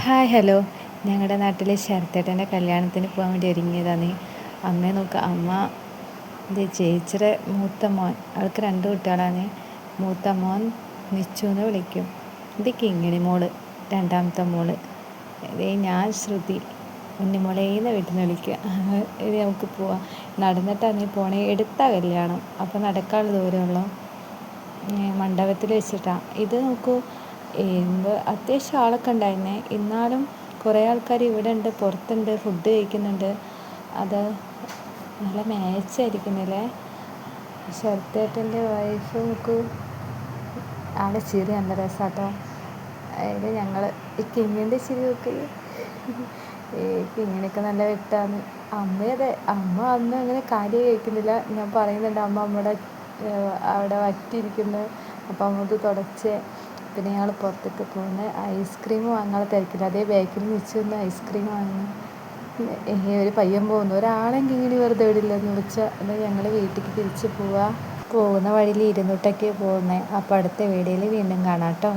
Hi hello. ഞങ്ങളുടെ നാട്ടിലെ ശരത്തേട്ടൻ്റെ കല്യാണത്തിന് പോകാൻ വേണ്ടി ഒരുങ്ങിയതാണ്. അമ്മയെ നോക്കുക. അമ്മ ഇത് ചേച്ചിയുടെ മൂത്ത മോൻ, അവൾക്ക് 2 കുട്ടികളാണ്. മൂത്ത മോൻ നിച്ചു എന്ന് വിളിക്കും. ഇത് കിങ്ങിണി മോള്, രണ്ടാമത്തെ മോള്. ഇതേ ഞാൻ ശ്രുതി, ഉണ്ണിമോളേന്ന് വീട്ടിൽ നിന്ന് വിളിക്കുക. ഇത് നമുക്ക് പോവാം. നടന്നിട്ടാണ് പോണേ. എടുത്ത കല്യാണം, അപ്പോൾ നടക്കാനുള്ള ദൂരമുള്ളൂ. മണ്ഡപത്തിൽ വെച്ചിട്ടാണ്. ഇത് നോക്കൂ, അത്യാവശ്യം ആളൊക്കെ ഉണ്ടായിരുന്നേ. എന്നാലും കുറേ ആൾക്കാർ ഇവിടെ ഉണ്ട്, പുറത്തുണ്ട്, ഫുഡ് കഴിക്കുന്നുണ്ട്. അത് നല്ല മാച്ചായിരിക്കുന്നില്ലേ. ശരത്തേട്ടൻ്റെ വൈഫ് നോക്കൂ, ആളെ ചിരി നല്ല രസാട്ടോ. അതിൽ ഞങ്ങൾ ഈ കിങ്ങിൻ്റെ ചിരി നോക്കി. കിങ്ങിനൊക്കെ നല്ല വെട്ടാണ്. അമ്മയതെ, അമ്മ അന്ന് അങ്ങനെ കാര്യം കഴിക്കുന്നില്ല. ഞാൻ പറയുന്നുണ്ട്, അമ്മ നമ്മുടെ അവിടെ വറ്റിയിരിക്കുന്നു. അപ്പം അമ്മത് തുടച്ച്. പിന്നെ ഞങ്ങൾ പുറത്തേക്ക് പോകുന്നത് ഐസ്ക്രീം വാങ്ങാൻ തിരക്കില്ല. അതേ ബാക്കിൽ നിൽച്ചൊന്ന് ഐസ്ക്രീം വാങ്ങുന്നു. ഒരു പയ്യൻ പോകുന്നു. ഒരാളെങ്കിൽ ഇങ്ങനെ വെറുതെ വിടില്ലെന്ന് വിളിച്ചാൽ അത് ഞങ്ങൾ വീട്ടിലേക്ക് തിരിച്ച് പോകുന്ന വഴിയിൽ ഇരുന്നിട്ടൊക്കെ പോകുന്നത്. അപ്പോൾ അടുത്ത വീഡിയോയിൽ വീണ്ടും കാണാം കേട്ടോ.